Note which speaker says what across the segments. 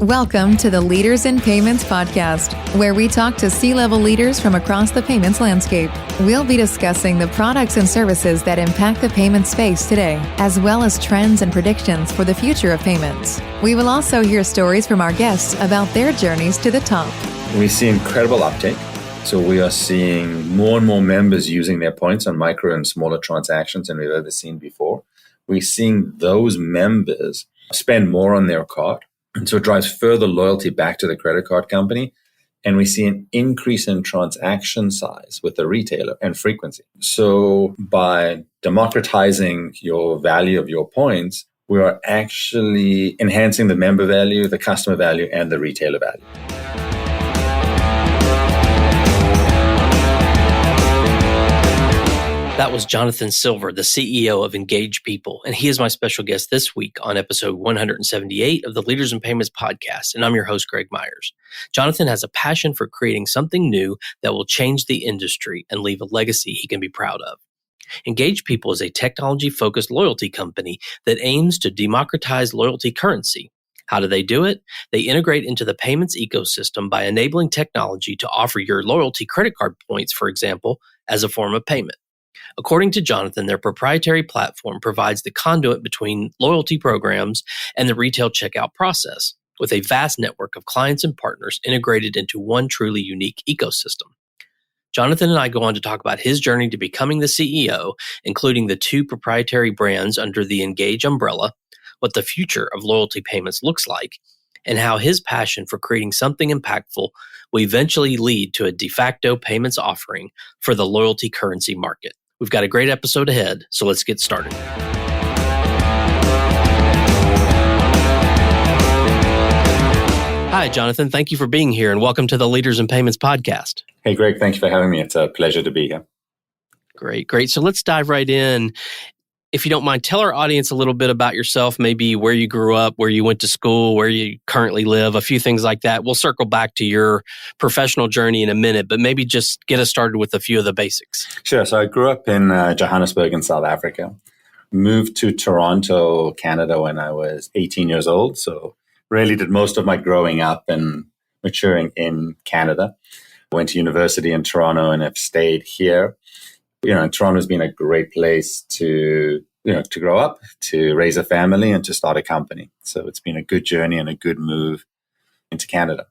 Speaker 1: Welcome to the Leaders in Payments podcast, where we talk to C-level leaders from across the payments landscape. We'll be discussing the products and services that impact the payment space today, as well as trends and predictions for the future of payments. We will also hear stories from our guests about their journeys to the top.
Speaker 2: We see incredible uptake. So we are seeing more and more members using their points on micro and smaller transactions than we've ever seen before. We're seeing those members spend more on their card. And so it drives further loyalty back to the credit card company. And we see an increase in transaction size with the retailer and frequency. So by democratizing your value of your points, we are actually enhancing the member value, the customer value, and the retailer value.
Speaker 3: That was Jonathan Silver, the CEO of Engage People, and he is my special guest this week on episode 178 of the Leaders in Payments podcast, and I'm your host, Greg Myers. Jonathan has a passion for creating something new that will change the industry and leave a legacy he can be proud of. Engage People is a technology-focused loyalty company that aims to democratize loyalty currency. How do they do it? They integrate into the payments ecosystem by enabling technology to offer your loyalty credit card points, for example, as a form of payment. According to Jonathan, their proprietary platform provides the conduit between loyalty programs and the retail checkout process, with a vast network of clients and partners integrated into one truly unique ecosystem. Jonathan and I go on to talk about his journey to becoming the CEO, including the two proprietary brands under the Engage umbrella, what the future of loyalty payments looks like, and how his passion for creating something impactful will eventually lead to a de facto payments offering for the loyalty currency market. We've got a great episode ahead, so let's get started. Hi, Jonathan. Thank you for being here, and welcome to the Leaders in Payments podcast.
Speaker 2: Hey, Greg. Thanks for having me. It's a pleasure to be here.
Speaker 3: Great. So let's dive right in. If you don't mind, tell our audience a little bit about yourself, maybe where you grew up, where you went to school, where you currently live, a few things like that. We'll circle back to your professional journey in a minute, but maybe just get us started with a few of the basics.
Speaker 2: Sure. So I grew up in Johannesburg in South Africa, moved to Toronto, Canada when I was 18 years old. So really did most of my growing up and maturing in Canada. Went to university in Toronto and have stayed here. Toronto's been a great place to grow up, to raise a family, and to start a company. So it's been a good journey and a good move into Canada.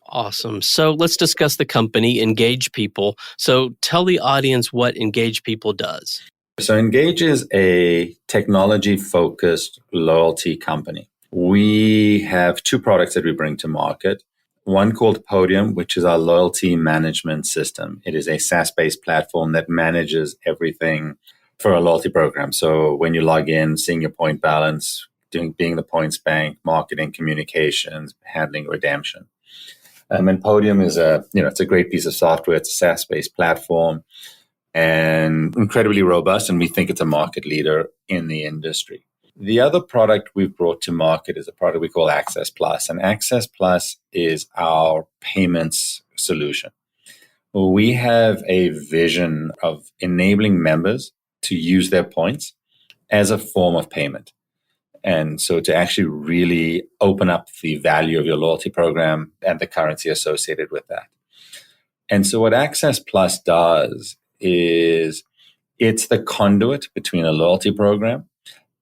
Speaker 3: Awesome. So let's discuss the company, Engage People. So tell the audience what Engage People does.
Speaker 2: So Engage is a technology-focused loyalty company. We have two products that we bring to market. One called Podium, which is our loyalty management system. It is a SaaS-based platform that manages everything for a loyalty program. So when you log in, seeing your point balance, being the points bank, marketing, communications, handling redemption. And Podium is it's a great piece of software. It's a SaaS-based platform and incredibly robust. And we think it's a market leader in the industry. The other product we've brought to market is a product we call Access Plus. And Access Plus is our payments solution. We have a vision of enabling members to use their points as a form of payment. And so to actually really open up the value of your loyalty program and the currency associated with that. And so what Access Plus does is it's the conduit between a loyalty program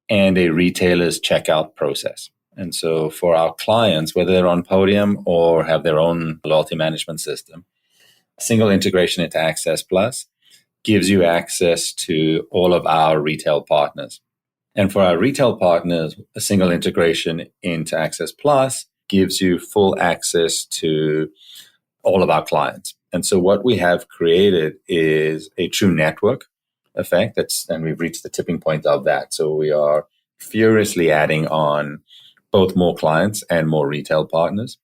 Speaker 2: and a retailer's checkout process. And so for our clients, whether they're on Podium or have their own loyalty management system, single integration into Access Plus gives you access to all of our retail partners. And for our retail partners, a single integration into Access Plus gives you full access to all of our clients. And so what we have created is a true network effect. And we've reached the tipping point of that. So we are furiously adding on both more clients and more retail partners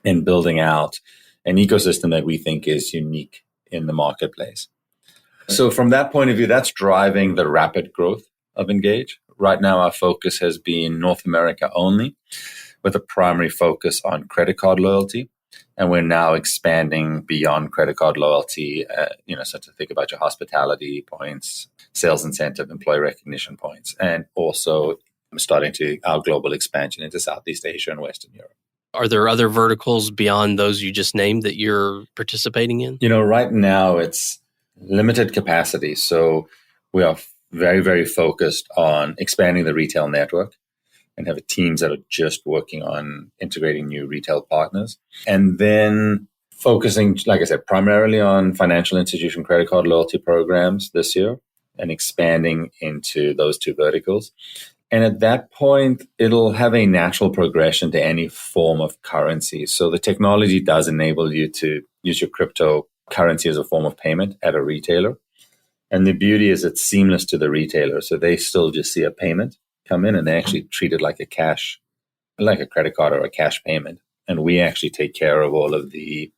Speaker 2: and building out an ecosystem that we think is unique in the marketplace. So from that point of view, that's driving the rapid growth of Engage. Right now, our focus has been North America only, with a primary focus on credit card loyalty. And we're now expanding beyond credit card loyalty, so to think about your hospitality points, sales incentive, employee recognition points, and also starting our global expansion into Southeast Asia and Western Europe.
Speaker 3: Are there other verticals beyond those you just named that you're participating in?
Speaker 2: Right now it's limited capacity. So we are very, very focused on expanding the retail network and have teams that are just working on integrating new retail partners. And then focusing, like I said, primarily on financial institution credit card loyalty programs this year and expanding into those two verticals. And at that point, it'll have a natural progression to any form of currency. So the technology does enable you to use your cryptocurrency as a form of payment at a retailer. And the beauty is it's seamless to the retailer. So they still just see a payment come in and they actually treat it like a credit card or a cash payment. And we actually take care of all of the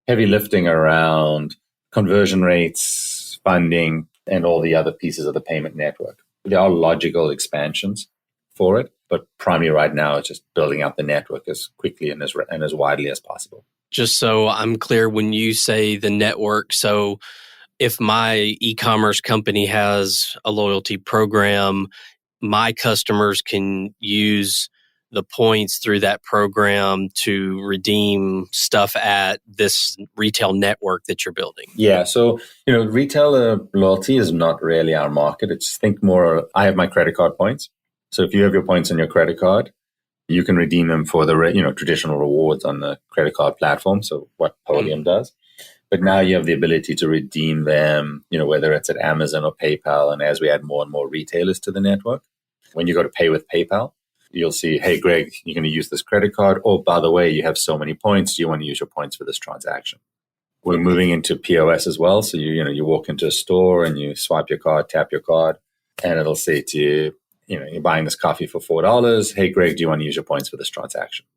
Speaker 2: heavy lifting around conversion rates, funding, and all the other pieces of the payment network. There are logical expansions for it, but primarily right now it's just building out the network as quickly and as widely as possible.
Speaker 3: Just so I'm clear, when you say the network, so if my e-commerce company has a loyalty program, my customers can use the points through that program to redeem stuff at this retail network that you're building.
Speaker 2: Yeah. So, retailer loyalty is not really our market. It's think more, I have my credit card points. So if you have your points on your credit card, you can redeem them for the, traditional rewards on the credit card platform. So what Podium does. But now you have the ability to redeem them, whether it's at Amazon or PayPal. And as we add more and more retailers to the network, when you go to pay with PayPal, you'll see, hey, Greg, you're going to use this credit card. Oh, by the way, you have so many points. Do you want to use your points for this transaction? We're moving into POS as well. So, you walk into a store and you swipe your card, tap your card, and it'll say to you, you're buying this coffee for $4. Hey, Greg, do you want to use your points for this transaction?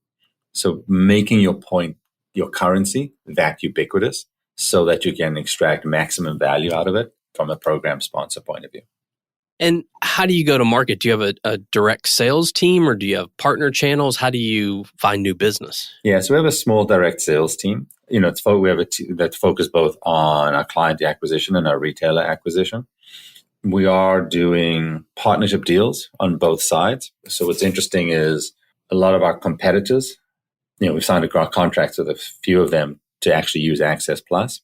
Speaker 2: So making your currency that ubiquitous so that you can extract maximum value out of it from a program sponsor point of view.
Speaker 3: And how do you go to market? Do you have a direct sales team or do you have partner channels? How do you find new business?
Speaker 2: Yeah, so we have a small direct sales team. We have a team that's focused both on our client acquisition and our retailer acquisition. We are doing partnership deals on both sides. So what's interesting is a lot of our competitors, we've signed contracts with a few of them to actually use Access Plus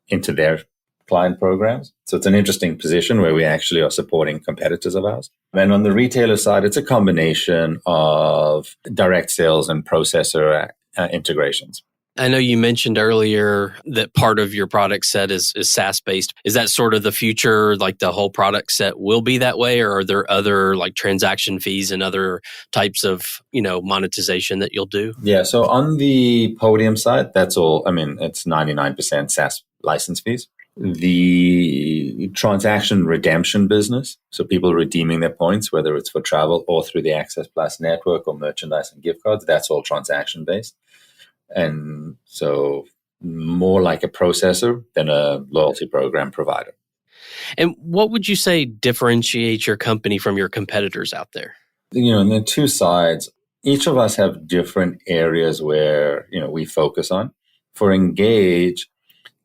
Speaker 2: into their client programs. So it's an interesting position where we actually are supporting competitors of ours. And on the retailer side, it's a combination of direct sales and processor integrations.
Speaker 3: I know you mentioned earlier that part of your product set is SaaS-based. Is that sort of the future, like the whole product set will be that way? Or are there other like transaction fees and other types of, monetization that you'll do?
Speaker 2: Yeah. So on the Podium side, that's all. It's 99% SaaS license fees. The transaction redemption business, so people redeeming their points, whether it's for travel or through the Access Plus network or merchandise and gift cards, that's all transaction based. And so more like a processor than a loyalty program provider.
Speaker 3: And what would you say differentiates your company from your competitors out there?
Speaker 2: And the two sides, each of us have different areas where, we focus on. For Engage,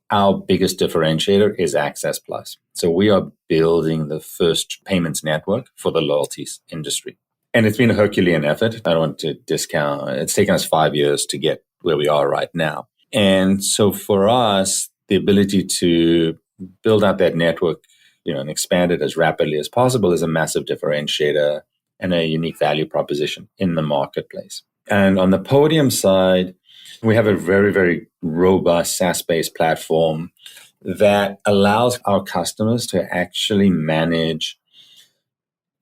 Speaker 2: our biggest differentiator is Access Plus. So we are building the first payments network for the loyalties industry. And it's been a Herculean effort. I don't want to discount. It's taken us 5 years to get where we are right now. And so for us, the ability to build out that network, and expand it as rapidly as possible is a massive differentiator and a unique value proposition in the marketplace. And on the Podium side, we have a very, very robust SaaS-based platform that allows our customers to actually manage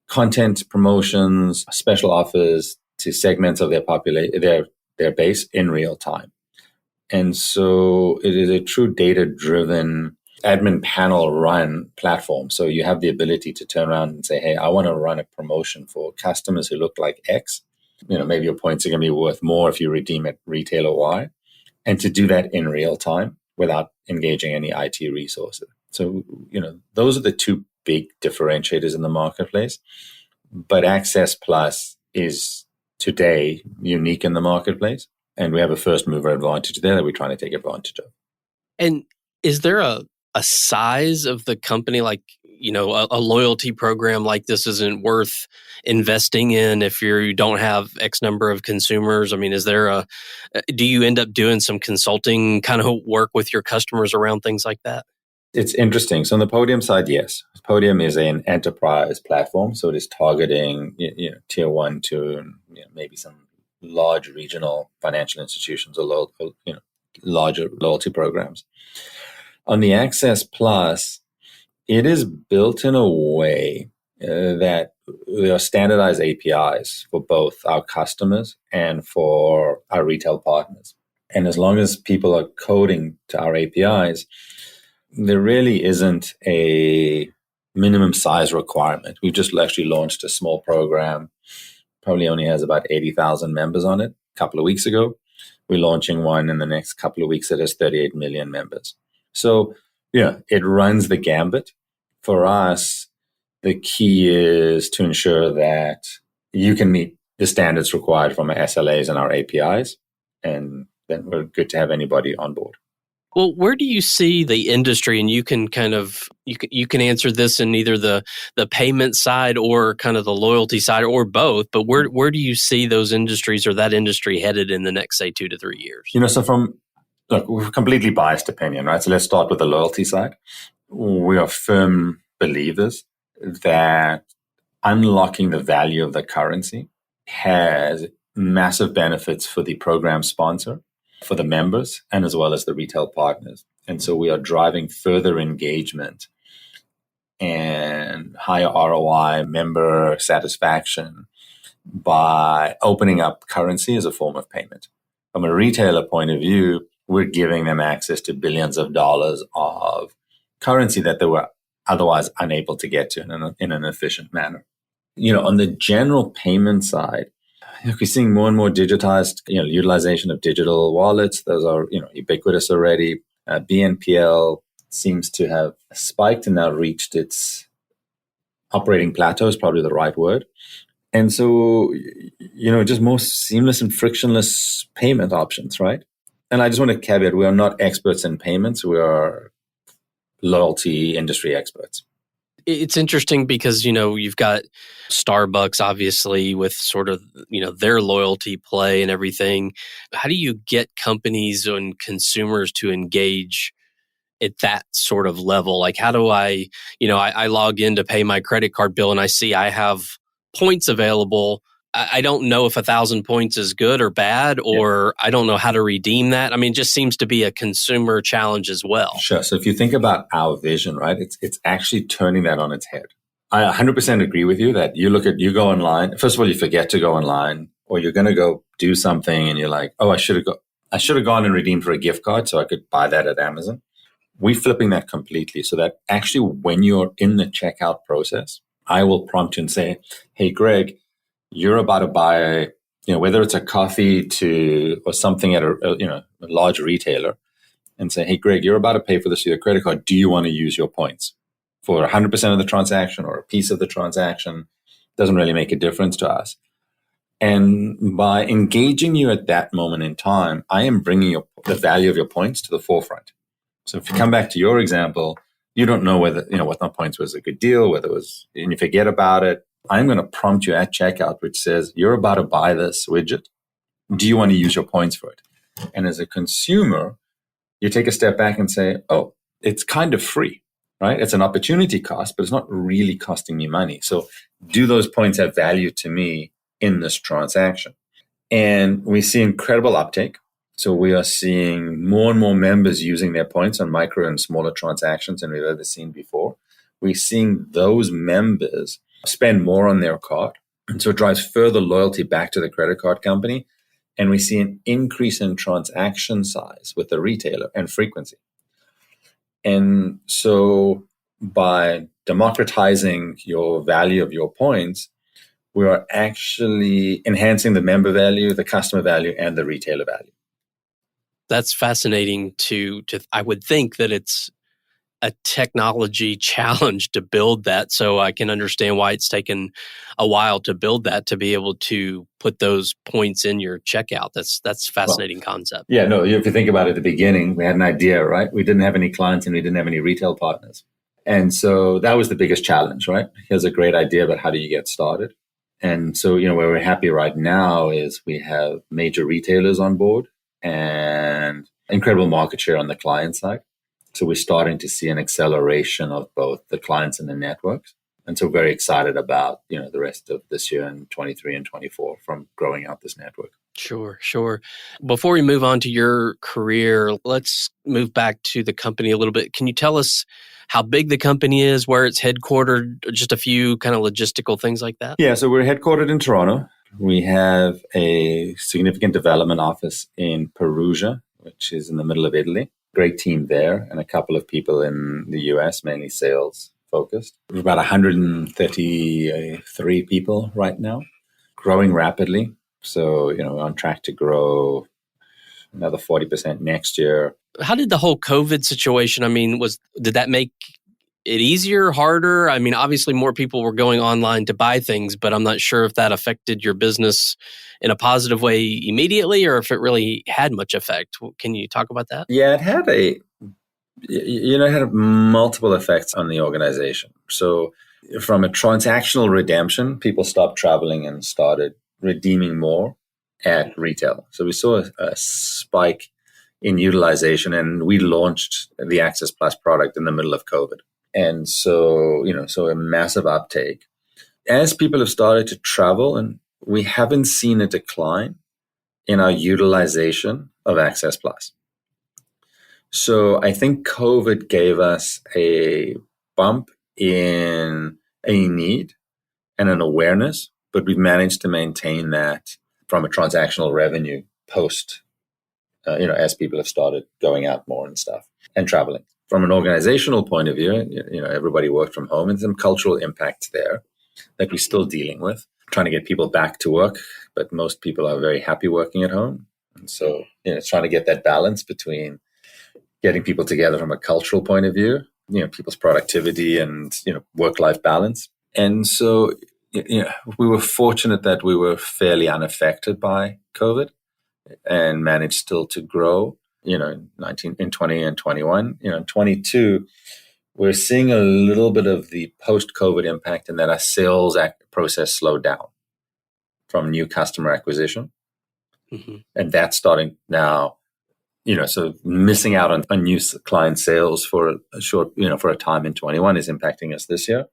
Speaker 2: content, promotions, special offers to segments of their base in real time. And so it is a true data-driven admin panel run platform. So you have the ability to turn around and say, hey, I want to run a promotion for customers who look like X. Maybe your points are going to be worth more if you redeem at retailer Y. And to do that in real time without engaging any IT resources. So, those are the two big differentiators in the marketplace. But Access Plus is today unique in the marketplace. And we have a first mover advantage there that we're trying to take advantage of.
Speaker 3: And is there a size of the company? Like, a loyalty program like this isn't worth investing in if you don't have X number of consumers? I mean, do you end up doing some consulting kind of work with your customers around things like that?
Speaker 2: It's interesting. So on the Podium side, yes. Podium is an enterprise platform. So it is targeting tier 1 to maybe some large regional financial institutions or larger loyalty programs. On the Access Plus, it is built in a way that there are standardized APIs for both our customers and for our retail partners. And as long as people are coding to our APIs, there really isn't a minimum size requirement. We've just actually launched a small program, probably only has about 80,000 members on it a couple of weeks ago. We're launching one in the next couple of weeks that has 38 million members. So, it runs the gambit. For us, the key is to ensure that you can meet the standards required from our SLAs and our APIs, and then we're good to have anybody on board.
Speaker 3: Well, where do you see the industry, and you can you can answer this in either the payment side or kind of the loyalty side or both, but where do you see those industries or that industry headed in the next, say, 2 to 3 years?
Speaker 2: Look, we're a completely biased opinion, right? So let's start with the loyalty side. We are firm believers that unlocking the value of the currency has massive benefits for the program sponsor, for the members, and as well as the retail partners. And so we are driving further engagement and higher ROI member satisfaction by opening up currency as a form of payment. From a retailer point of view, we're giving them access to billions of dollars of currency that they were otherwise unable to get to in an efficient manner. On the general payment side, we're seeing more and more digitized, utilization of digital wallets. Those are, ubiquitous already. BNPL seems to have spiked and now reached its operating plateau is probably the right word. And so, just more seamless and frictionless payment options, right? And I just want to caveat, we are not experts in payments. We are loyalty industry experts.
Speaker 3: It's interesting because, you've got Starbucks, obviously, with sort of, their loyalty play and everything. How do you get companies and consumers to engage at that sort of level? Like, how do I log in to pay my credit card bill and I see I have points available. I don't know if 1,000 points is good or bad, or I don't know how to redeem that. I mean, it just seems to be a consumer challenge as well.
Speaker 2: Sure. So if you think about our vision, right, it's actually turning that on its head. I 100% agree with you that you go online. First of all, you forget to go online, or you're going to go do something and you're like, oh, I should have gone and redeemed for a gift card so I could buy that at Amazon. We're flipping that completely so that actually when you're in the checkout process, I will prompt you and say, hey, Greg, you're about to buy, whether it's a coffee or something at a large retailer, and say, hey, Greg, you're about to pay for this with your credit card. Do you want to use your points for 100% of the transaction or a piece of the transaction? Doesn't really make a difference to us. And by engaging you at that moment in time, I am bringing the value of your points to the forefront. So if you come back to your example, you don't know whether, what my points was a good deal, whether it was, and you forget about it. I'm going to prompt you at checkout, which says, you're about to buy this widget. Do you want to use your points for it? And as a consumer, you take a step back and say, oh, it's kind of free, right? It's an opportunity cost, but it's not really costing me money. So do those points have value to me in this transaction? And we see incredible uptake. So we are seeing more and more members using their points on micro and smaller transactions than we've ever seen before. We're seeing those members spend more on their card. And so it drives further loyalty back to the credit card company. And we see an increase in transaction size with the retailer and frequency. And so by democratizing your value of your points, we are actually enhancing the member value, the customer value, and the retailer value.
Speaker 3: That's fascinating to I would think that it's a technology challenge to build that. So I can understand why it's taken a while to build that, to be able to put those points in your checkout. That's a fascinating concept.
Speaker 2: Yeah, no, if you think about it at the beginning, we had an idea, right? We didn't have any clients and we didn't have any retail partners. And so that was the biggest challenge, right? Here's a great idea, but how do you get started? And so, where we're happy right now is we have major retailers on board and incredible market share on the client side. So we're starting to see an acceleration of both the clients and the networks. And so very excited about, the rest of this year and 23 and 24 from growing out this network.
Speaker 3: Sure. Before we move on to your career, let's move back to the company a little bit. Can you tell us how big the company is, where it's headquartered, just a few kind of logistical things like that?
Speaker 2: Yeah, so we're headquartered in Toronto. We have a significant development office in Perugia, which is in the middle of Italy. Great team there, and a couple of people in the US, mainly sales focused. We're about 133 people right now, growing rapidly. So, we're on track to grow another 40% next year.
Speaker 3: How did the whole COVID situation, did that make it easier, harder? Obviously more people were going online to buy things, but I'm not sure if that affected your business in a positive way immediately or if it really had much effect. Can you talk about that?
Speaker 2: Yeah, it had it had multiple effects on the organization. So from a transactional redemption, people stopped traveling and started redeeming more at retail. So we saw a spike in utilization, and we launched the Access Plus product in the middle of COVID. And so, so a massive uptake. As people have started to travel, and we haven't seen a decline in our utilization of Access Plus. So I think COVID gave us a bump in a need and an awareness, but we've managed to maintain that from a transactional revenue post, as people have started going out more and stuff and traveling. From an organizational point of view, everybody worked from home and some cultural impacts there that we're still dealing with, trying to get people back to work, but most people are very happy working at home. And so, it's trying to get that balance between getting people together from a cultural point of view, people's productivity and, work-life balance. And so, we were fortunate that we were fairly unaffected by COVID and managed still to grow, in 20 and 21. In 22, we're seeing a little bit of the post-COVID impact in that our sales process slowed down from new customer acquisition. Mm-hmm. And that's starting now, so missing out on new client sales for a short, for a time in 21 is impacting us this year.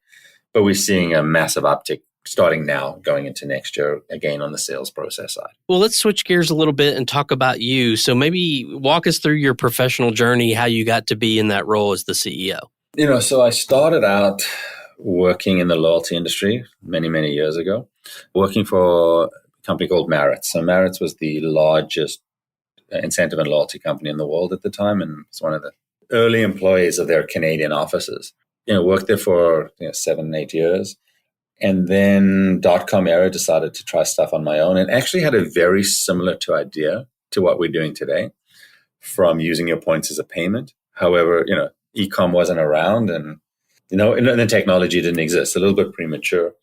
Speaker 2: But we're seeing a massive uptick starting now going into next year, again, on the sales process side.
Speaker 3: Well, let's switch gears a little bit and talk about you. So maybe walk us through your professional journey, how you got to be in that role as the CEO.
Speaker 2: So I started out working in the loyalty industry many, many years ago, working for a company called Maritz. So Maritz was the largest incentive and loyalty company in the world at the time, and it's one of the early employees of their Canadian offices. Worked there for 7, 8 years. And then .com era decided to try stuff on my own and actually had a very similar idea to what we're doing today, from using your points as a payment. However, e-com wasn't around and, and the technology didn't exist, a little bit premature.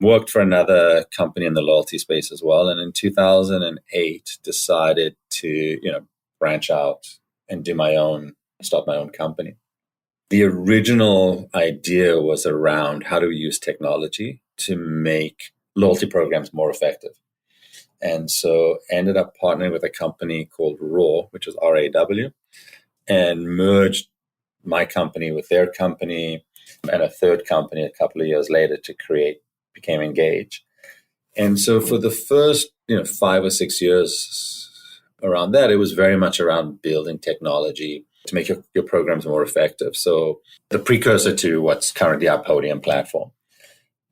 Speaker 2: Worked for another company in the loyalty space as well. And in 2008, decided to, branch out and start my own company. The original idea was around how do we use technology to make loyalty programs more effective. And so ended up partnering with a company called RAW, which is RAW, and merged my company with their company and a third company a couple of years later to became Engage. And so for the first 5 or 6 years around that, it was very much around building technology to make your programs more effective. So the precursor to what's currently our Podium platform.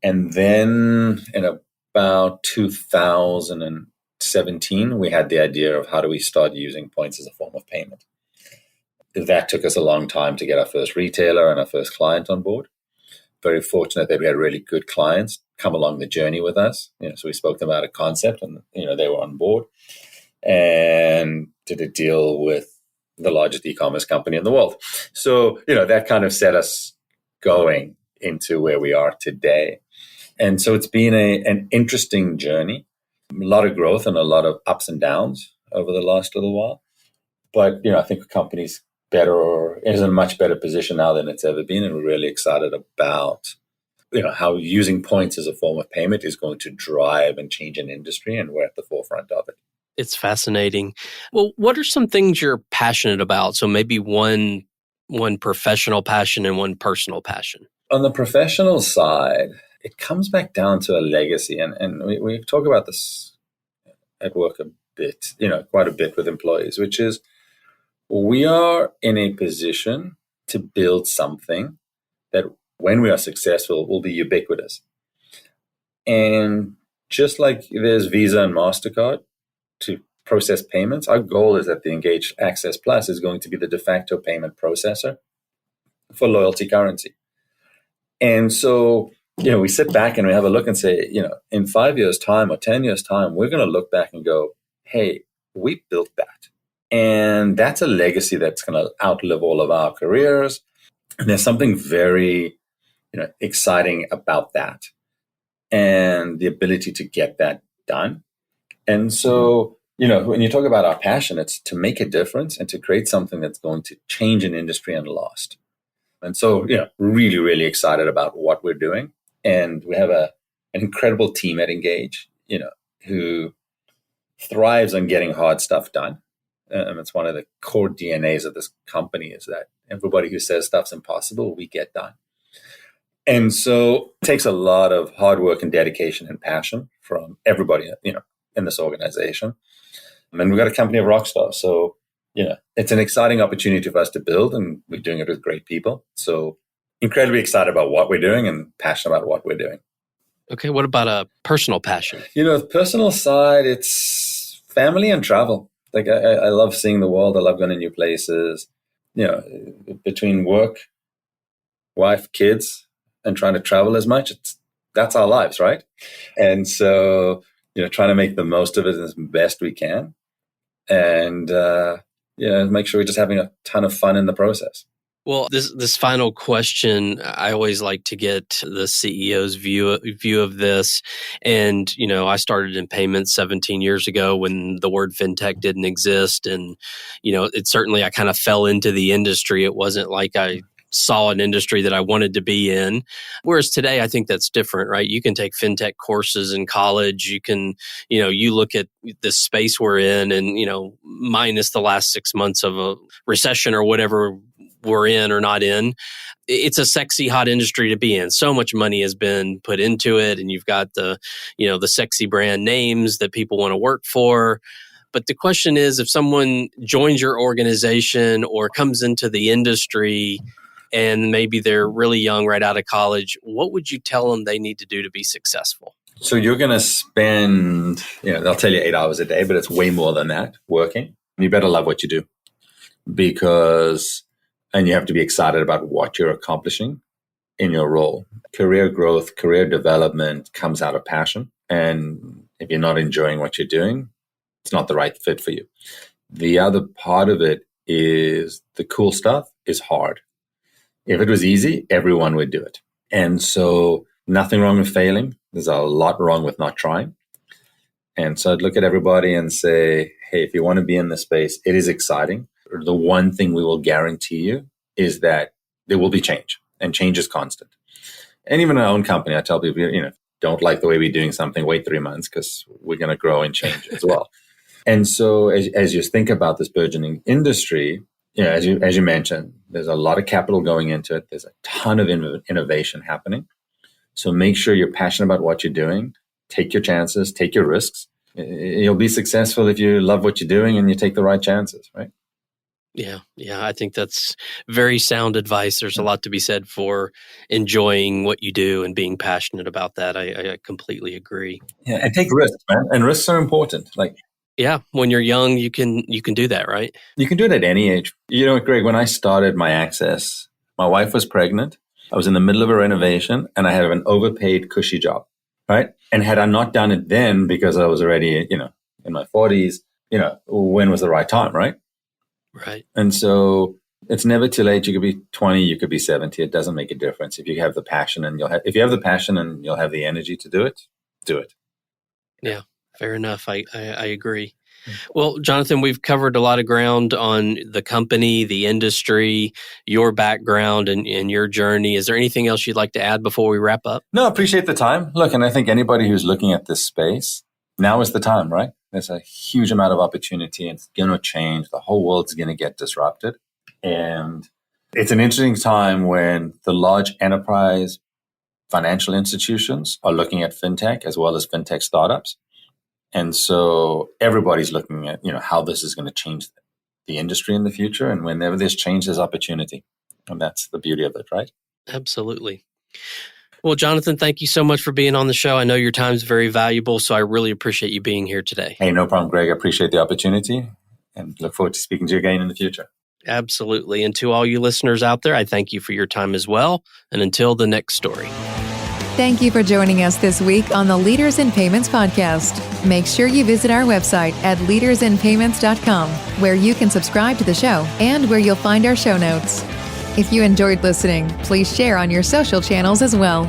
Speaker 2: And then in about 2017, we had the idea of how do we start using points as a form of payment. That took us a long time to get our first retailer and our first client on board. Very fortunate that we had really good clients come along the journey with us. So we spoke to them about a concept and, they were on board and did a deal with the largest e-commerce company in the world. So, that kind of set us going into where we are today. And so it's been an interesting journey, a lot of growth and a lot of ups and downs over the last little while. But, I think companies is in a much better position now than it's ever been. And we're really excited about, how using points as a form of payment is going to drive and change an industry. And we're at the forefront of it.
Speaker 3: It's fascinating. Well, what are some things you're passionate about? So maybe one professional passion and one personal passion.
Speaker 2: On the professional side, it comes back down to a legacy. And we talk about this at work a bit, quite a bit with employees, which is we are in a position to build something that when we are successful will be ubiquitous. And just like there's Visa and MasterCard to process payments, our goal is that the Engage Access Plus is going to be the de facto payment processor for loyalty currency. And so, we sit back and we have a look and say, in 5 years' time or 10 years' time, we're going to look back and go, hey, we built that. And that's a legacy that's going to outlive all of our careers. And there's something very, exciting about that and the ability to get that done. And so, when you talk about our passion, it's to make a difference and to create something that's going to change an industry and last. And so, really, really excited about what we're doing. And we have an incredible team at Engage, who thrives on getting hard stuff done. And it's one of the core DNAs of this company is that everybody who says stuff's impossible, we get done. And so it takes a lot of hard work and dedication and passion from everybody, in this organization. And we've got a company of rock stars. So, it's an exciting opportunity for us to build, and we're doing it with great people. So incredibly excited about what we're doing and passionate about what we're doing.
Speaker 3: Okay. What about a personal passion?
Speaker 2: The personal side, it's family and travel. Like I love seeing the world. I love going to new places, between work, wife, kids, and trying to travel as much. That's our lives, right? And so, trying to make the most of it as best we can. And, make sure we're just having a ton of fun in the process.
Speaker 3: Well, this final question, I always like to get the CEO's view of this. And, I started in payments 17 years ago when the word fintech didn't exist. And, I kind of fell into the industry. It wasn't like I saw an industry that I wanted to be in. Whereas today, I think that's different, right? You can take fintech courses in college. You can, you look at the space we're in and, minus the last 6 months of a recession or whatever we're in or not in, it's a sexy, hot industry to be in. So much money has been put into it, and you've got the sexy brand names that people want to work for. But the question is, if someone joins your organization or comes into the industry and maybe they're really young right out of college, what would you tell them they need to do to be successful?
Speaker 2: So you're going to spend, they'll tell you 8 hours a day, but it's way more than that working. You better love what you do and you have to be excited about what you're accomplishing in your role. Career growth, career development comes out of passion. And if you're not enjoying what you're doing, it's not the right fit for you. The other part of it is the cool stuff is hard. If it was easy, everyone would do it. And so nothing wrong with failing. There's a lot wrong with not trying. And so I'd look at everybody and say, hey, if you want to be in this space, it is exciting. The one thing we will guarantee you is that there will be change, and change is constant. And even in our own company, I tell people, don't like the way we're doing something, wait 3 months because we're going to grow and change as well. And so as you think about this burgeoning industry, as you mentioned, there's a lot of capital going into it. There's a ton of innovation happening. So make sure you're passionate about what you're doing. Take your chances, take your risks. You'll be successful if you love what you're doing and you take the right chances, right?
Speaker 3: Yeah. I think that's very sound advice. There's a lot to be said for enjoying what you do and being passionate about that. I completely agree.
Speaker 2: Yeah, and take risks, man. And risks are important.
Speaker 3: Yeah, when you're young, you can do that, right?
Speaker 2: You can do it at any age. Greg, when I started my Access, my wife was pregnant. I was in the middle of a renovation and I had an overpaid, cushy job, right? And had I not done it then because I was already, in my 40s, when was the right time, right?
Speaker 3: Right.
Speaker 2: And so it's never too late. You could be 20, you could be 70. It doesn't make a difference. If you have the passion and if you have the passion and you'll have the energy to do it, do it.
Speaker 3: Yeah, fair enough. I agree. Well, Jonathan, we've covered a lot of ground on the company, the industry, your background, and your journey. Is there anything else you'd like to add before we wrap up?
Speaker 2: No, appreciate the time. Look, and I think anybody who's looking at this space, now is the time, right? There's a huge amount of opportunity. It's going to change. The whole world's going to get disrupted. And it's an interesting time when the large enterprise financial institutions are looking at fintech as well as fintech startups. And so everybody's looking at, how this is going to change the industry in the future. And whenever there's change, there's opportunity. And that's the beauty of it, right?
Speaker 3: Absolutely. Well, Jonathan, thank you so much for being on the show. I know your time is very valuable, so I really appreciate you being here today.
Speaker 2: Hey, no problem, Greg. I appreciate the opportunity and look forward to speaking to you again in the future.
Speaker 3: Absolutely. And to all you listeners out there, I thank you for your time as well. And until the next story.
Speaker 1: Thank you for joining us this week on the Leaders in Payments podcast. Make sure you visit our website at leadersinpayments.com, where you can subscribe to the show and where you'll find our show notes. If you enjoyed listening, please share on your social channels as well.